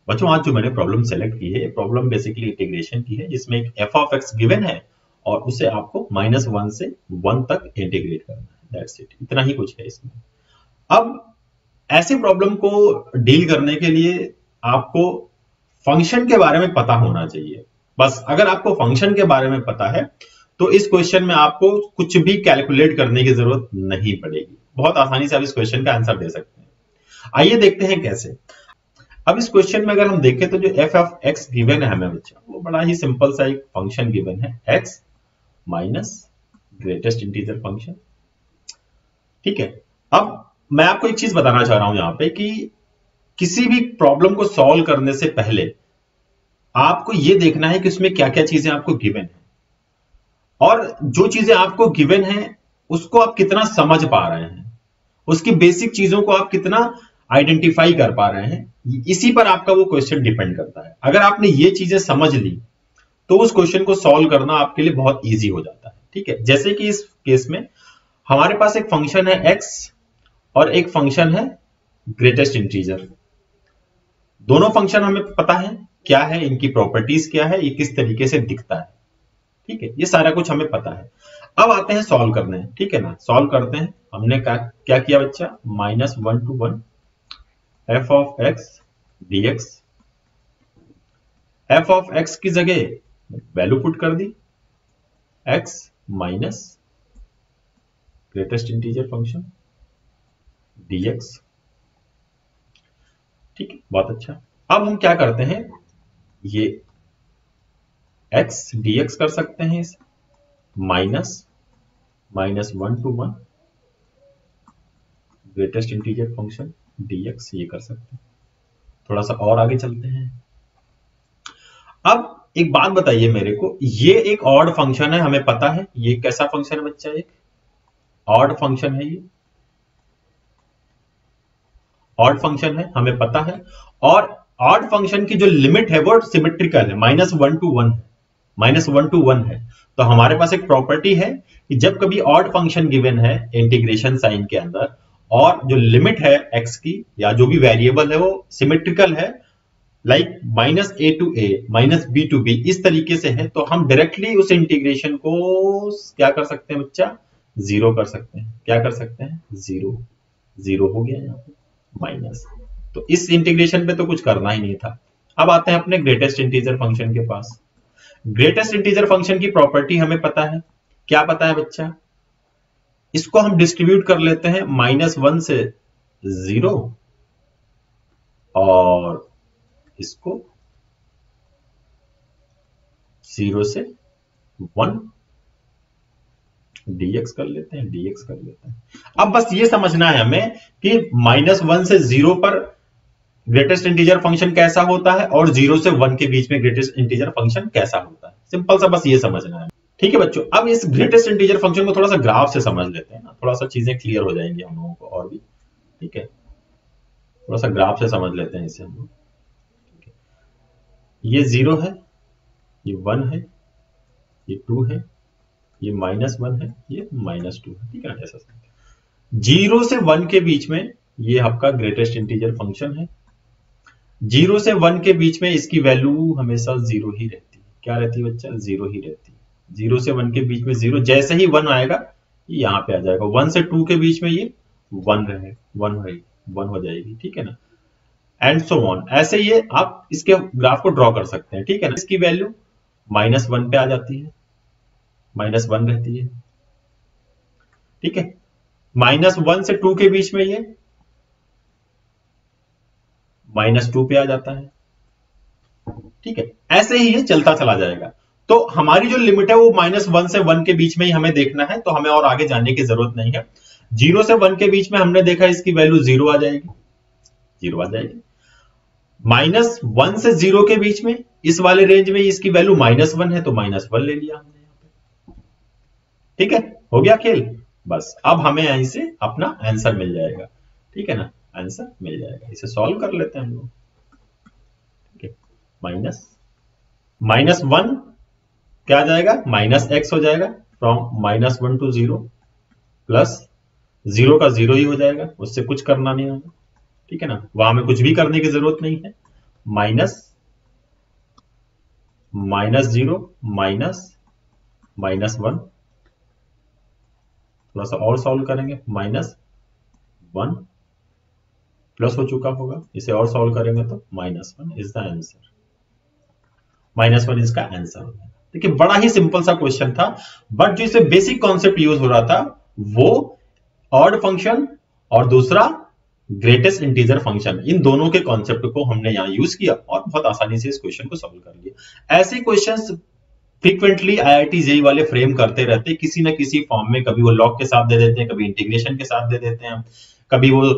बच्चों आज जो मैंने प्रॉब्लम सेलेक्ट की है, प्रॉब्लम बेसिकली इंटीग्रेशन की है, जिसमें एक एफ ऑफ एक्स गिवन है और उसे आपको -1 से 1 तक इंटीग्रेट करना है। दैट्स इट, इतना ही कुछ है इसमें। अब ऐसे प्रॉब्लम को डील करने के लिए आपको फंक्शन के बारे में पता होना चाहिए। बस अगर आपको फंक्शन के बारे में पता है तो इस क्वेश्चन में आपको कुछ भी कैलकुलेट करने की जरूरत नहीं पड़ेगी, बहुत आसानी से आप इस क्वेश्चन का आंसर दे सकते हैं। आइए देखते हैं कैसे। अब इस क्वेश्चन में अगर हम देखें तो जो एफ ऑफ एक्स गिवन है हमें बच्चा, वो बड़ा ही सिंपल सा एक फंक्शन गिवन है, x minus greatest integer function. ठीक है, अब मैं आपको एक चीज बताना चाह रहा हूं यहां पे कि किसी भी प्रॉब्लम को सॉल्व करने से पहले आपको यह देखना है कि उसमें क्या क्या चीजें आपको गिवन है, और जो चीजें आपको गिवन है उसको आप कितना समझ पा रहे हैं, उसकी बेसिक चीजों को आप कितना आइडेंटिफाई कर पा रहे हैं, इसी पर आपका वो क्वेश्चन डिपेंड करता है। अगर आपने ये चीजें समझ ली तो उस क्वेश्चन को सॉल्व करना आपके लिए बहुत इजी हो जाता है। ठीक है, जैसे कि इस केस में हमारे पास एक फंक्शन है x और एक फंक्शन है ग्रेटेस्ट इंटीजर। दोनों फंक्शन हमें पता है क्या है, इनकी प्रॉपर्टीज क्या है, ये किस तरीके से दिखता है। ठीक है, ये सारा कुछ हमें पता है। अब आते हैं सॉल्व करने। ठीक है ना, सॉल्व करते हैं। हमने क्या किया बच्चा, -1 to 1 F of x dx। F of x की जगह वैल्यू पुट कर दी, x minus greatest integer function dx। ठीक है, बहुत अच्छा। अब हम क्या करते हैं, ये x dx कर सकते हैं, इस -1 to 1 greatest integer function dx, ये कर सकते हैं। थोड़ा सा और आगे चलते हैं। अब एक बात बताइए मेरे को, ये एक ऑड फंक्शन है, हमें पता है ये कैसा फंक्शन है बच्चा, एक ऑड फंक्शन है, ये ऑड फंक्शन है, हमें पता है। और ऑड फंक्शन की जो लिमिट है वो सिमेट्रिकल है, -1 to 1 है, -1 to 1 है। तो हमारे पास एक प्रॉपर्टी है कि जब कभी ऑड फंक्शन गिवन है इंटीग्रेशन साइन के अंदर, और जो लिमिट है x की या जो भी वेरिएबल है वो सिमेट्रिकल है, like -a to a -b to b, इस तरीके से है, तो हम डायरेक्टली उस इंटीग्रेशन को क्या कर सकते हैं बच्चा, जीरो कर सकते हैं। क्या कर सकते हैं, जीरो। जीरो हो गया यहाँ पे माइनस, तो इस इंटीग्रेशन पे तो कुछ करना ही नहीं था। अब आते हैं अपने ग्रेटेस्ट इंटीजर फंक्शन के पास। ग्रेटेस्ट इंटीजर फंक्शन की प्रॉपर्टी हमें पता है, क्या पता है बच्चा, इसको हम डिस्ट्रीब्यूट कर लेते हैं -1 से 0 और इसको 0 से 1 dx कर लेते हैं, dx कर लेते हैं। अब बस ये समझना है हमें कि -1 से 0 पर ग्रेटेस्ट इंटीजर फंक्शन कैसा होता है और 0 से 1 के बीच में ग्रेटेस्ट इंटीजर फंक्शन कैसा होता है, सिंपल सा बस ये समझना है। ठीक है बच्चों, अब इस ग्रेटेस्ट इंटीजर फंक्शन को थोड़ा सा ग्राफ से समझ लेते हैं ना, थोड़ा सा चीजें क्लियर हो जाएंगी हम लोगों को और भी। ठीक है, थोड़ा सा ग्राफ से समझ लेते हैं इसे हम लोग। ये 0 है, ये 1 है, ये 2 है, ये -1 है, ये -2 है। ठीक है ना, ऐसा 0 से 1 के बीच में ये आपका ग्रेटेस्ट इंटीजर फंक्शन है। 0 से 1 के बीच में इसकी वैल्यू हमेशा 0 ही रहती है। क्या रहती है बच्चा, 0 ही रहती है। 0 से 1 के बीच में 0, जैसे ही 1 आएगा ये यहां पे आ जाएगा। 1 से 2 के बीच में ये 1 रहे, 1 हो जाएगी। ठीक है ना, एंड सो ऑन, ऐसे ये आप इसके ग्राफ को ड्रॉ कर सकते हैं। ठीक है ना, इसकी वैल्यू -1 पे आ जाती है, -1 रहती है। ठीक है, -1 से 2 के बीच में ये -2 पे आ जाता है। ठीक है, ऐसे ही ये चलता चला जाएगा। तो हमारी जो लिमिट है वो -1 से 1 के बीच में ही हमें देखना है, तो हमें और आगे जाने की जरूरत नहीं है। 0 से 1 के बीच में हमने देखा इसकी वैल्यू 0 आ जाएगी, 0 आ जाएगी। -1 से 0 के बीच में इस वाले रेंज में इसकी वैल्यू -1 है, तो -1 ले लिया हमने यहाँ पे। ठीक है, हो गया खेल। बस अब हमें यहीं से अपना आंसर मिल जाएगा। ठीक है ना, आंसर मिल जाएगा। इसे सॉल्व कर लेते हैं हम लोग। ठीक है, -1 क्या आ जाएगा, -x हो जाएगा, फ्रॉम -1 to 0, प्लस 0 का 0 ही हो जाएगा, उससे कुछ करना नहीं होगा। ठीक है ना, वहां में कुछ भी करने की जरूरत नहीं है। -0 -1, थोड़ा सा और सॉल्व करेंगे, -1 प्लस हो चुका होगा, इसे और सॉल्व करेंगे तो -1 इज द आंसर, -1 इसका आंसर हो गया। देखिए बड़ा ही सिंपल सा क्वेश्चन था, बट जो इसे बेसिक कॉन्सेप्ट यूज हो रहा था वो ऑड फंक्शन और दूसरा ग्रेटेस्ट इंटीजर फंक्शन, इन दोनों के कॉन्सेप्ट को हमने यहां यूज किया और बहुत आसानी से इस क्वेश्चन को सॉल्व कर लिया। ऐसे क्वेश्चंस फ्रीक्वेंटली आईआईटी जेईई वाले फ्रेम करते रहते हैं किसी न किसी फॉर्म में, कभी वो लॉग के साथ दे देते हैं, कभी इंटीग्रेशन के साथ दे देते हैं, कभी वो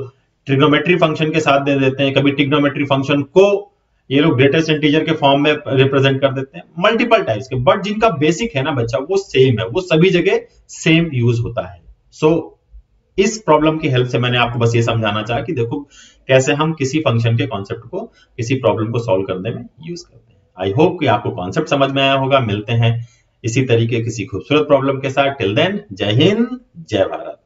ट्रिग्नोमेट्री फंक्शन के साथ दे देते हैं, कभी ट्रिग्नोमेट्री फंक्शन को ये लोग ग्रेटेस्ट इंटीजर के फॉर्म में रिप्रेजेंट कर देते हैं, मल्टीपल टाइप्स के, बट जिनका बेसिक है ना बच्चा वो सेम है, वो सभी जगह सेम यूज होता है। सो इस प्रॉब्लम की हेल्प से मैंने आपको बस ये समझाना चाहा कि देखो कैसे हम किसी फंक्शन के कॉन्सेप्ट को किसी प्रॉब्लम को सॉल्व करने में यूज करते हैं। आई होप कि आपको कॉन्सेप्ट समझ में आया होगा। मिलते हैं इसी तरीके किसी खूबसूरत प्रॉब्लम के साथ। टिल देन, जय हिंद, जय भारत।